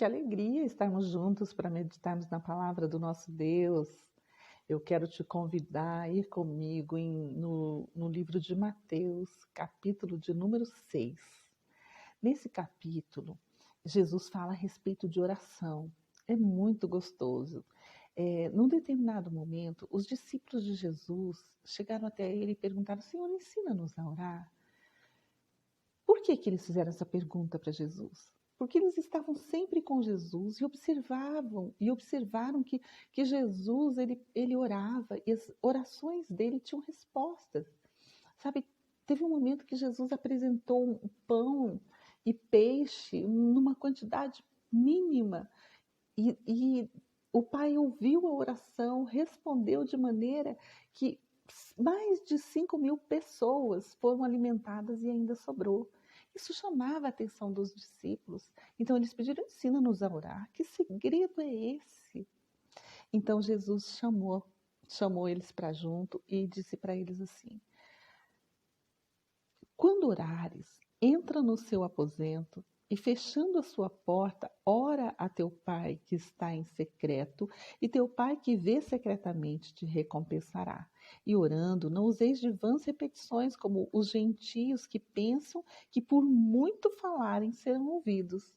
Que alegria estarmos juntos para meditarmos na palavra do nosso Deus. Eu quero te convidar a ir comigo no livro de Mateus, capítulo de número 6. Nesse capítulo, Jesus fala a respeito de oração. É muito gostoso. Num determinado momento, os discípulos de Jesus chegaram até ele e perguntaram: Senhor, ensina-nos a orar. Por que eles fizeram essa pergunta para Jesus? Porque eles estavam sempre com Jesus e observaram que Jesus ele orava e as orações dele tinham respostas. Sabe, teve um momento que Jesus apresentou um pão e peixe numa quantidade mínima e o Pai ouviu a oração, respondeu de maneira que mais de 5.000 pessoas foram alimentadas e ainda sobrou. Isso chamava a atenção dos discípulos. Então eles pediram: ensina-nos a orar. Que segredo é esse? Então Jesus chamou eles para junto e disse para eles assim: quando orares, entra no seu aposento e, fechando a sua porta, ora a teu pai que está em secreto, e teu pai que vê secretamente te recompensará. E orando, não useis de vãs repetições como os gentios que pensam que por muito falarem serão ouvidos.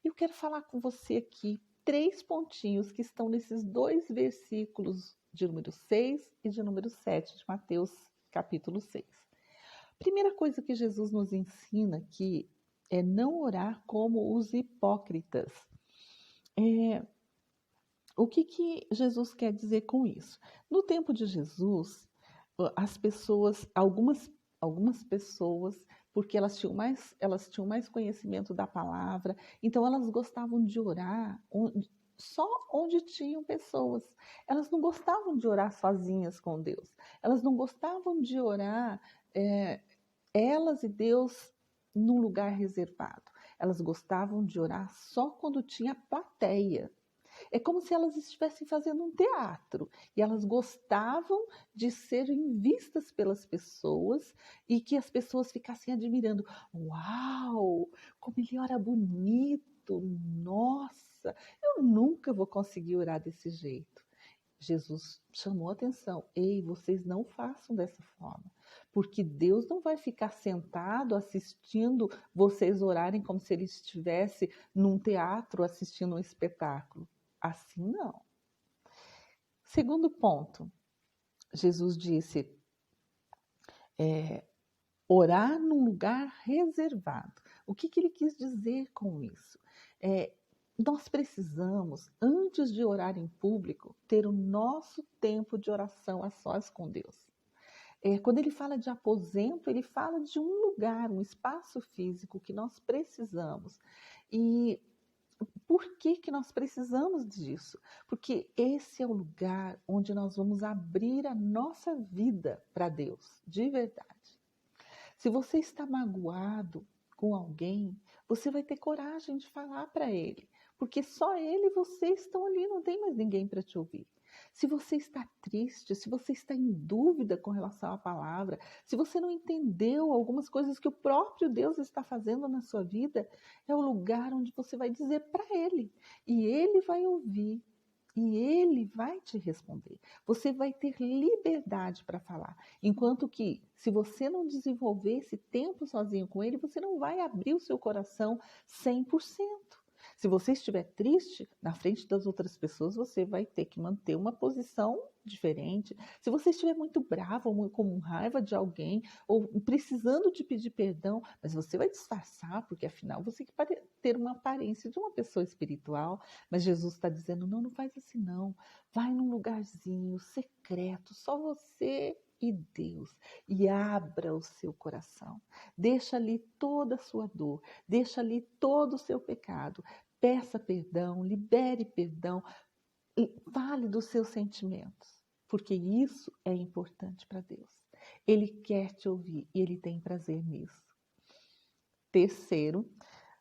Eu quero falar com você aqui 3 pontinhos que estão nesses 2 versículos de número 6 e de número 7 de Mateus capítulo 6. Primeira coisa que Jesus nos ensina aqui é não orar como os hipócritas. O que Jesus quer dizer com isso? No tempo de Jesus, as pessoas, algumas pessoas, porque elas tinham mais conhecimento da palavra, então elas gostavam de orar só onde tinham pessoas. Elas não gostavam de orar sozinhas com Deus. Elas não gostavam de orar elas e Deus num lugar reservado. Elas gostavam de orar só quando tinha plateia. É como se elas estivessem fazendo um teatro e elas gostavam de serem vistas pelas pessoas e que as pessoas ficassem admirando. Uau, como ele ora bonito! Nossa, eu nunca vou conseguir orar desse jeito. Jesus chamou a atenção: ei, vocês não façam dessa forma, porque Deus não vai ficar sentado assistindo vocês orarem como se ele estivesse num teatro assistindo um espetáculo. Assim não. Segundo ponto, Jesus disse: orar num lugar reservado. O que ele quis dizer com isso? Nós precisamos, antes de orar em público, ter o nosso tempo de oração a sós com Deus. Quando ele fala de aposento, ele fala de um lugar, um espaço físico que nós precisamos. E por que nós precisamos disso? Porque esse é o lugar onde nós vamos abrir a nossa vida para Deus, de verdade. Se você está magoado com alguém, você vai ter coragem de falar para ele, porque só ele e você estão ali, não tem mais ninguém para te ouvir. Se você está triste, se você está em dúvida com relação à palavra, se você não entendeu algumas coisas que o próprio Deus está fazendo na sua vida, é o lugar onde você vai dizer para ele, e ele vai ouvir. E ele vai te responder. Você vai ter liberdade para falar. Enquanto que, se você não desenvolver esse tempo sozinho com ele, você não vai abrir o seu coração 100%. Se você estiver triste, na frente das outras pessoas, você vai ter que manter uma posição diferente. Se você estiver muito bravo ou com raiva de alguém, ou precisando de pedir perdão, mas você vai disfarçar, porque afinal você quer ter uma aparência de uma pessoa espiritual. Mas Jesus está dizendo: não, não faz assim não. Vai num lugarzinho secreto, só você e Deus, e abra o seu coração. Deixa ali toda a sua dor, deixa ali todo o seu pecado. Peça perdão, libere perdão, fale dos seus sentimentos, porque isso é importante para Deus. Ele quer te ouvir e ele tem prazer nisso. Terceiro,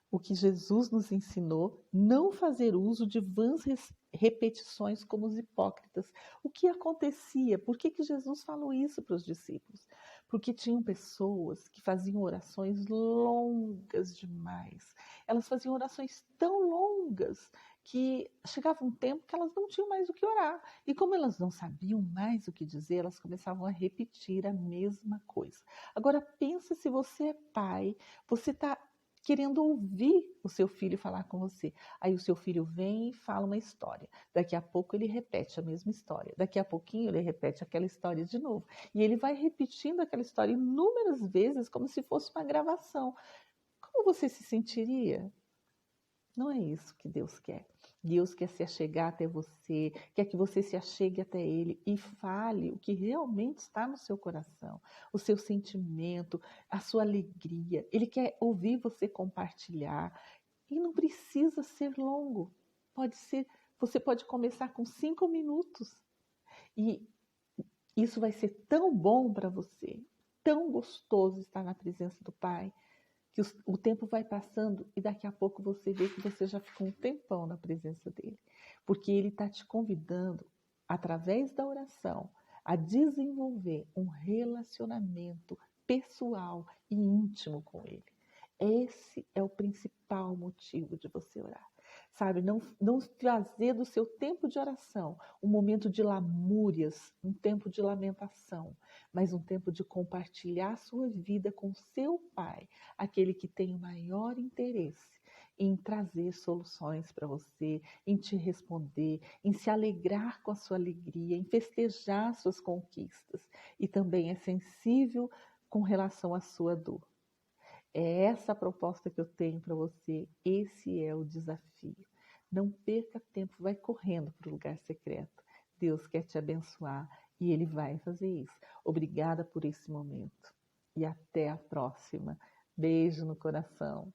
o que Jesus nos ensinou: não fazer uso de vãs repetições como os hipócritas. O que acontecia? Por que Jesus falou isso para os discípulos? porque tinham pessoas que faziam orações longas demais. Elas faziam orações tão longas que chegava um tempo que elas não tinham mais o que orar. E como elas não sabiam mais o que dizer, elas começavam a repetir a mesma coisa. Agora pensa se você é pai, você está querendo ouvir o seu filho falar com você. Aí o seu filho vem e fala uma história. Daqui a pouco ele repete a mesma história. Daqui a pouquinho ele repete aquela história de novo. E ele vai repetindo aquela história inúmeras vezes como se fosse uma gravação. Como você se sentiria? Não é isso que Deus quer. Deus quer se achegar até você, quer que você se achegue até Ele e fale o que realmente está no seu coração, o seu sentimento, a sua alegria. Ele quer ouvir você compartilhar e não precisa ser longo. Pode ser, você pode começar com 5 minutos e isso vai ser tão bom para você, tão gostoso estar na presença do Pai que o tempo vai passando e daqui a pouco você vê que você já ficou um tempão na presença dele. Porque ele está te convidando, através da oração, a desenvolver um relacionamento pessoal e íntimo com ele. Esse é o principal motivo de você orar. Sabe, não fazer do seu tempo de oração um momento de lamúrias, um tempo de lamentação, mas um tempo de compartilhar sua vida com seu Pai, aquele que tem o maior interesse em trazer soluções para você, em te responder, em se alegrar com a sua alegria, em festejar suas conquistas e também é sensível com relação à sua dor. É essa a proposta que eu tenho para você, esse é o desafio. Não perca tempo, vai correndo para o lugar secreto. Deus quer te abençoar e Ele vai fazer isso. Obrigada por esse momento e até a próxima. Beijo no coração.